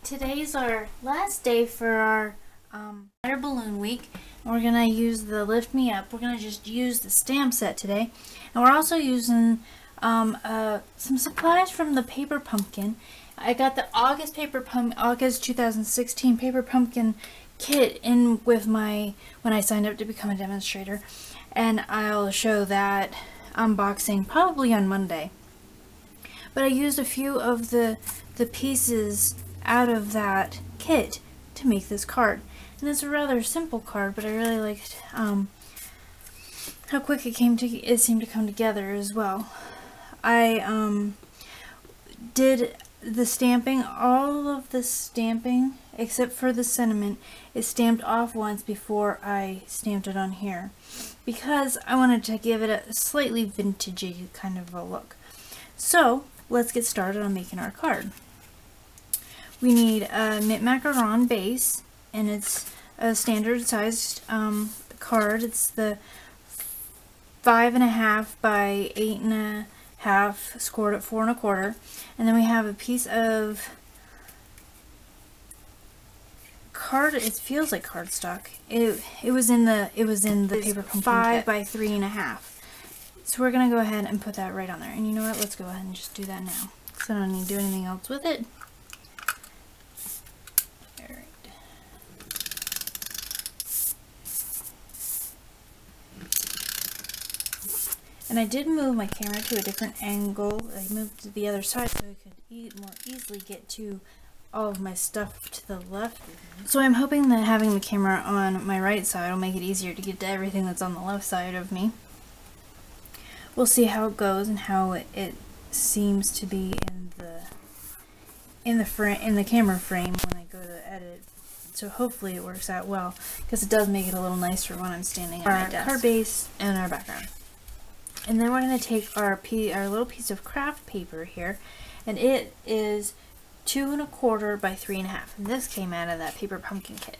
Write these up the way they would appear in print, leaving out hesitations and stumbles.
Today's our last day for our water balloon week, and we're gonna use the Lift Me Up. We're gonna just use the stamp set today, and we're also using some supplies from the Paper Pumpkin. I got the August 2016 Paper Pumpkin kit in with my when I signed up to become a demonstrator, and I'll show that unboxing probably on Monday. But I used a few of the pieces out of that kit to make this card, and it's a rather simple card, but I really liked how quick it seemed to come together as well. I did the stamping. All of the stamping except for the sentiment is stamped off once before I stamped it on here, because I wanted to give it a slightly vintagey kind of a look. So let's get started on making our card. We need a Mint Macaron base, and it's a standard sized card. It's the 5.5 by 8.5, scored at 4 1/4, and then we have a piece of card. It feels like cardstock. It was in the Paper Pumpkin 5 by 3.5. So we're gonna go ahead and put that right on there. And you know what? Let's go ahead and just do that now, because I don't need to do anything else with it. And I did move my camera to a different angle. I moved to the other side so I could more easily get to all of my stuff to the left. So I'm hoping that having the camera on my right side will make it easier to get to everything that's on the left side of me. We'll see how it goes and how it seems to be in the camera frame when I go to edit. So hopefully it works out well, because it does make it a little nicer when I'm standing at my desk. Our card base and our background. And then we're going to take our little piece of craft paper here, and it is 2 1/4 by 3.5. And this came out of that Paper Pumpkin kit.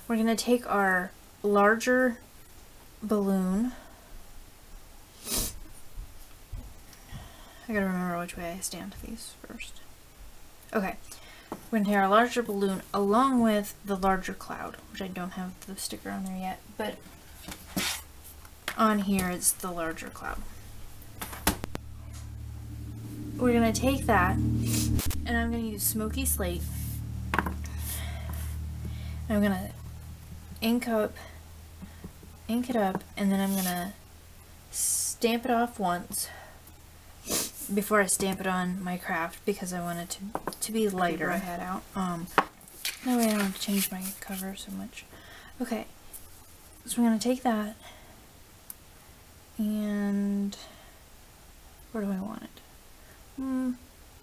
We're going to take our larger balloon. I gotta remember which way I stamped these first. Okay. We're going to take our larger balloon along with the larger cloud, which I don't have the sticker on there yet, but on here it's the larger cloud. We're going to take that, and I'm going to use Smoky Slate. And I'm going to ink it up, and then I'm going to stamp it off once before I stamp it on my craft, because I want it to be lighter. I had out. That way I don't have to change my cover so much. Okay, so we're going to take that, and where do I want it?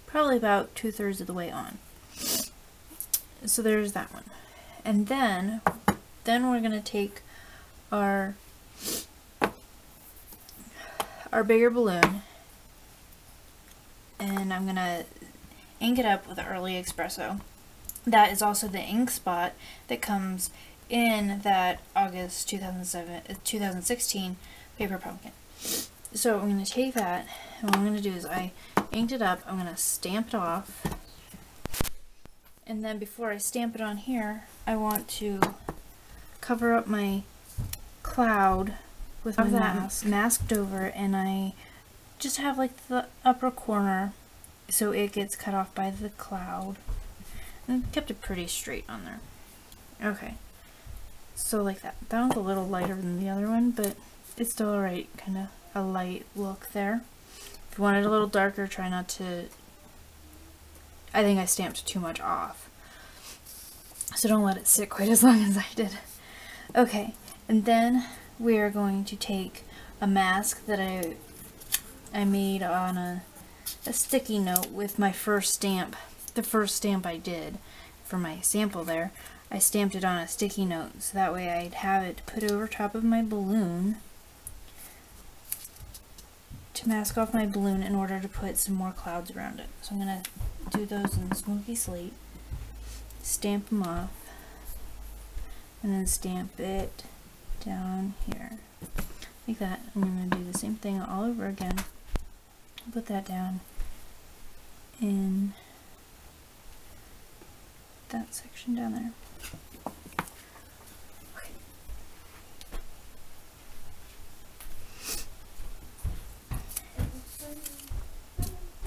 Probably about 2/3 of the way on. So there's that one. And then we're going to take our bigger balloon, and I'm going to ink it up with Early Espresso. That is also the ink spot that comes in that August 2016 Paper Pumpkin. So I'm going to take that, and what I'm going to do is I inked it up, I'm going to stamp it off, and then before I stamp it on here, I want to cover up my cloud with my mask masked over, and I just have like the upper corner so it gets cut off by the cloud, and kept it pretty straight on there. Okay, so like that. That one's a little lighter than the other one, but it's still alright, kind of a light look there. If you want it a little darker, try not to. I think I stamped too much off, so don't let it sit quite as long as I did. Okay, and then we are going to take a mask that I made on a sticky note with my first stamp. The first stamp I did for my sample there, I stamped it on a sticky note, so that way I'd have it put over top of my balloon to mask off my balloon in order to put some more clouds around it. So I'm going to do those in Smoky Slate, stamp them off, and then stamp it down here like that. I'm going to do the same thing all over again. Put that down in that section down there.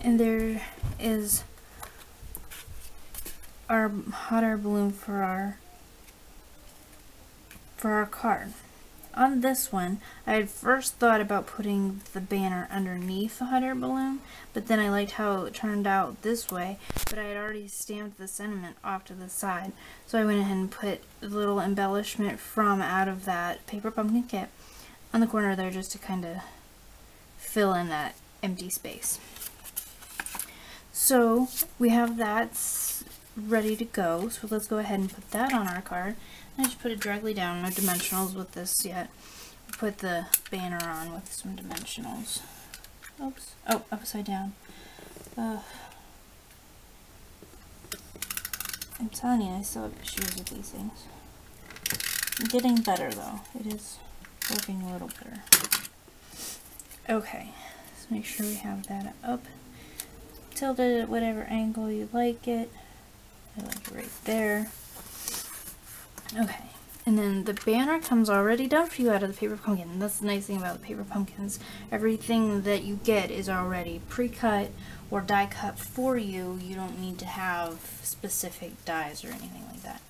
And there is our hot air balloon for our card. On this one, I had first thought about putting the banner underneath the hot air balloon, but then I liked how it turned out this way, but I had already stamped the sentiment off to the side, so I went ahead and put a little embellishment from out of that paper pumpkin kit on the corner there just to kind of fill in that empty space. So we have that ready to go, so let's go ahead and put that on our card. I just put it directly down, no dimensionals with this yet. Put the banner on with some dimensionals. Oops. Oh, upside down. I'm telling you, I still have issues with these things. I'm getting better though. It is working a little better. Okay, let's make sure we have that up. Tilt it at whatever angle you like it. I like it right there. Okay, and then the banner comes already done for you out of the paper pumpkin. And that's the nice thing about the paper pumpkins. Everything that you get is already pre-cut or die cut for you. You don't need to have specific dies or anything like that.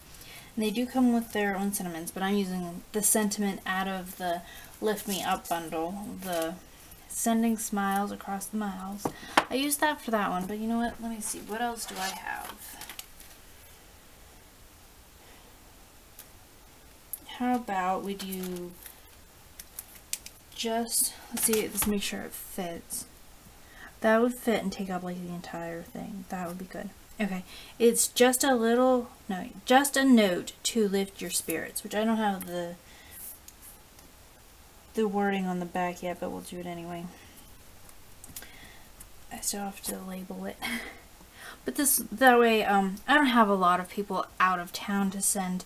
And they do come with their own sentiments, but I'm using the sentiment out of the Lift Me Up bundle, the Sending Smiles Across the Miles. I used that for that one, but you know what? Let me see. What else do I have? How about we do just, let's make sure it fits. That would fit and take up like the entire thing. That would be good. Okay, it's just a little, no, just a note to lift your spirits, which I don't have the wording on the back yet, but we'll do it anyway. I still have to label it. But that way, I don't have a lot of people out of town to sending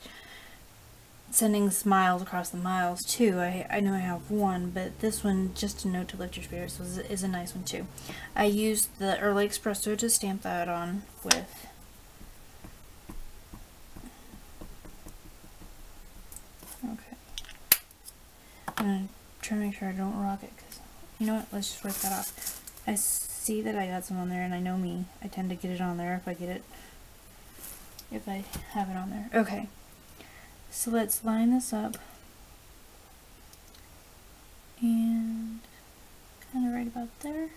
smiles across the miles too. I know I have one, but this one, just a note to lift your spirits, is a nice one too. I used the Early Espresso to stamp that on with. Okay. I'm going to try to make sure I don't rock it, because, you know what, let's just wipe that off. I see that I got some on there, and I know me. I tend to get it on there if I have it on there. Okay. So let's line this up and kind of right about there.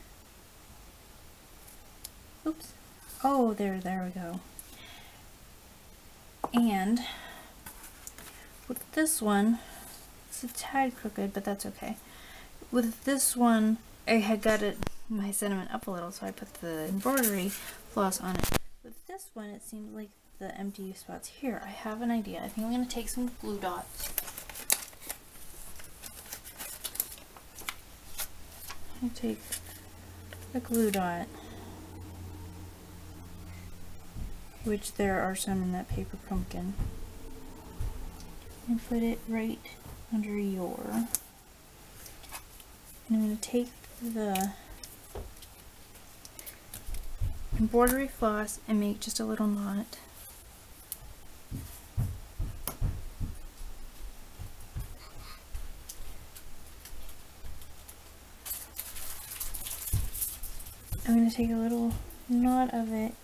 Oops. Oh, there we go. And with this one, it's a tad crooked, but that's okay. With this one, I had got my sentiment up a little, so I put the embroidery floss on it. With this one, it seems like the empty spots here. I have an idea. I think I'm going to take some glue dots. I take a glue dot, which there are some in that paper pumpkin, and put it right under your. And I'm going to take the embroidery floss and make just a little knot. I'm going to take a little knot of it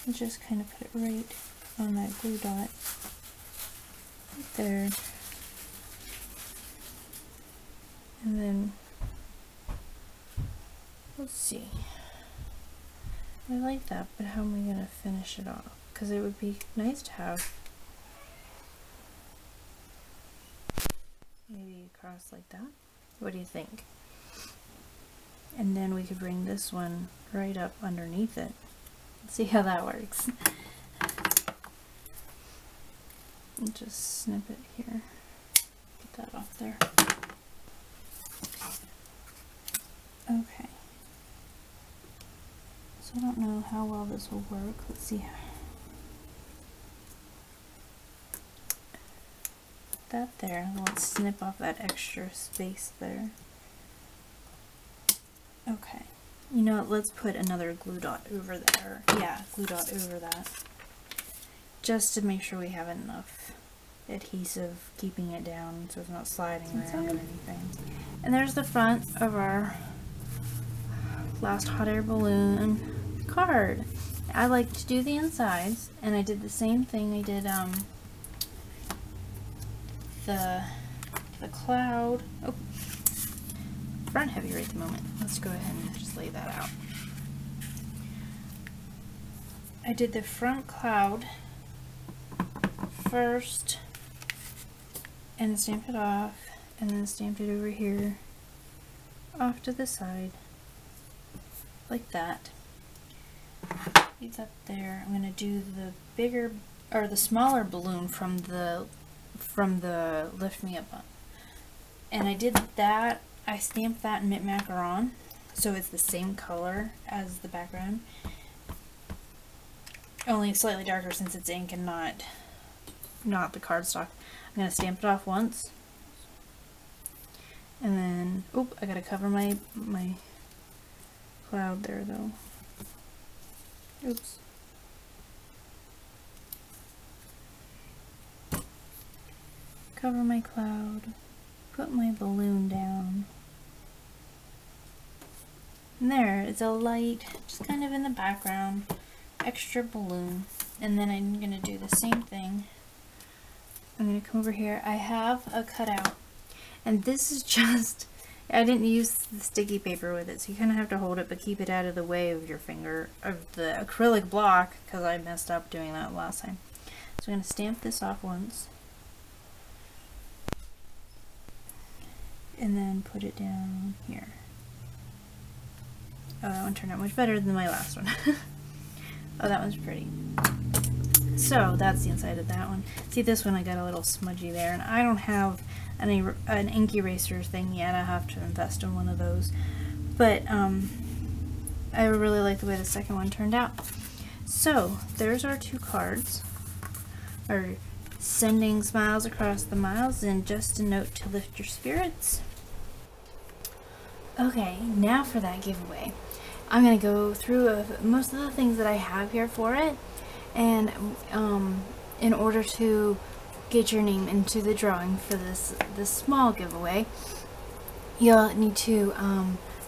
and just kind of put it right on that glue dot right there. And then, let's see. I like that, but how am I going to finish it off? Because it would be nice to have maybe across like that. What do you think? And then we could bring this one right up underneath it. Let's see how that works. And just snip it here. Get that off there. Okay. So I don't know how well this will work. Let's see. That there. Let's snip off that extra space there. Okay. You know what, let's put another glue dot over there. Yeah, glue dot over that. just to make sure we have enough adhesive keeping it down so it's not sliding around or anything. And there's the front of our last hot air balloon card. I like to do the insides, and I did the same thing. I did the cloud. Oh, front heavy right at the moment. Let's go ahead and just lay that out. I did the front cloud first and stamped it off, and then stamped it over here off to the side like that. Leave that there. I'm going to do the bigger or the smaller balloon from the Lift Me Up one. And I did that. I stamped that in Mint Macaron, so it's the same color as the background, only slightly darker since it's ink and not the cardstock. I'm going to stamp it off once, and then, oop, I got to cover my cloud there though. Oops. Cover my cloud, put my balloon down. And there, it's a light, just kind of in the background, extra balloon. And then I'm going to do the same thing. I'm going to come over here. I have a cutout, and this is just, I didn't use the sticky paper with it, so you kind of have to hold it but keep it out of the way of your finger, of the acrylic block, because I messed up doing that last time. So I'm going to stamp this off once, and then put it down here. Oh, that one turned out much better than my last one. Oh, that one's pretty. So that's the inside of that one. See, this one I got a little smudgy there, and I don't have an ink eraser thing yet. I have to invest in one of those. But I really like the way the second one turned out. So there's our two cards. Our sending smiles across the miles, and just a note to lift your spirits. Okay, now for that giveaway. I'm going to go through most of the things that I have here for it, and in order to get your name into the drawing for this small giveaway, you'll need to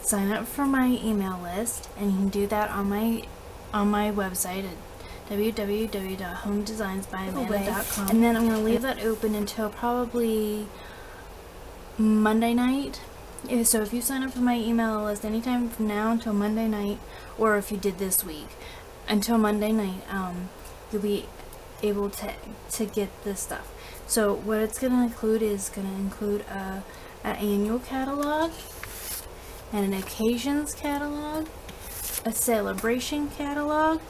sign up for my email list, and you can do that on my website at www.homedesignsbyamanda.com. And then I'm going to leave that open until probably Monday night. So if you sign up for my email list anytime from now until Monday night, or if you did this week until Monday night, you'll be able to get this stuff. So what it's going to include is an annual catalog, and an occasions catalog, a celebration catalog,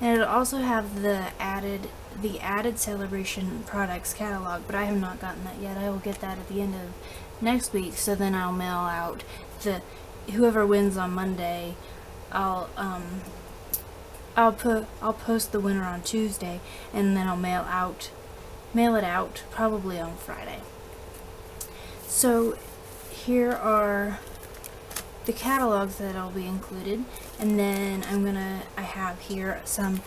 and it'll also have the added celebration products catalog, but I have not gotten that yet. I will get that at the end of next week, so then I'll mail out whoever wins on Monday. I'll post the winner on Tuesday, and then I'll mail it out probably on Friday. So here are the catalogs that'll be included, and then I have here some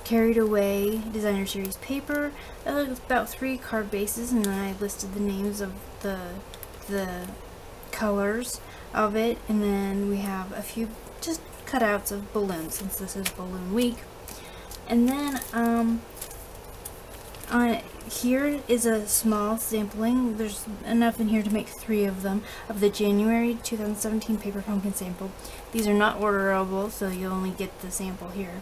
Carried Away Designer Series paper, about 3 card bases, and then I listed the names of the colors of it, and then we have a few just cutouts of balloons since this is Balloon Week. And then here is a small sampling. There's enough in here to make 3 of them, of the January 2017 Paper Pumpkin sample. These are not orderable, so you'll only get the sample here.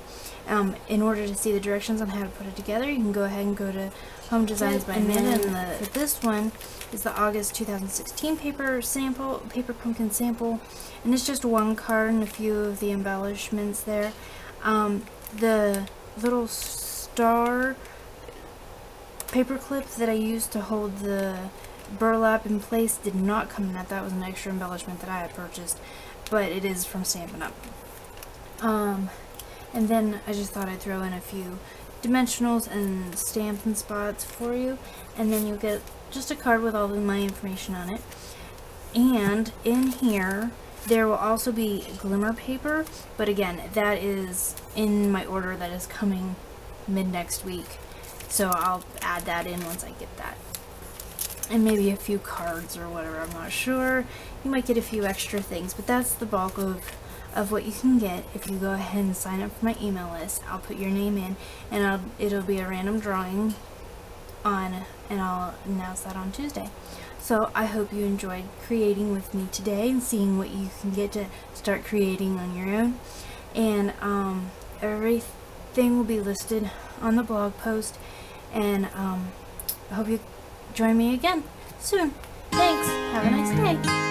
In order to see the directions on how to put it together, you can go ahead and go to Home Designs by Amanda. And this one is the August 2016 Paper Pumpkin sample, and it's just 1 card and a few of the embellishments there. The little star paper clip that I used to hold the burlap in place did not come in that. That was an extra embellishment that I had purchased, but it is from Stampin' Up. And then I just thought I'd throw in a few dimensionals and stamping spots for you, and then you'll get just a card with all of my information on it. And in here there will also be glimmer paper, but again, that is in my order that is coming mid next week. So I'll add that in once I get that. And maybe a few cards or whatever, I'm not sure. You might get a few extra things, but that's the bulk of what you can get if you go ahead and sign up for my email list. I'll put your name in, and it'll be a random drawing and I'll announce that on Tuesday. So I hope you enjoyed creating with me today and seeing what you can get to start creating on your own. And everything will be listed on the blog post, and I hope you join me again soon. Thanks. Have a nice day.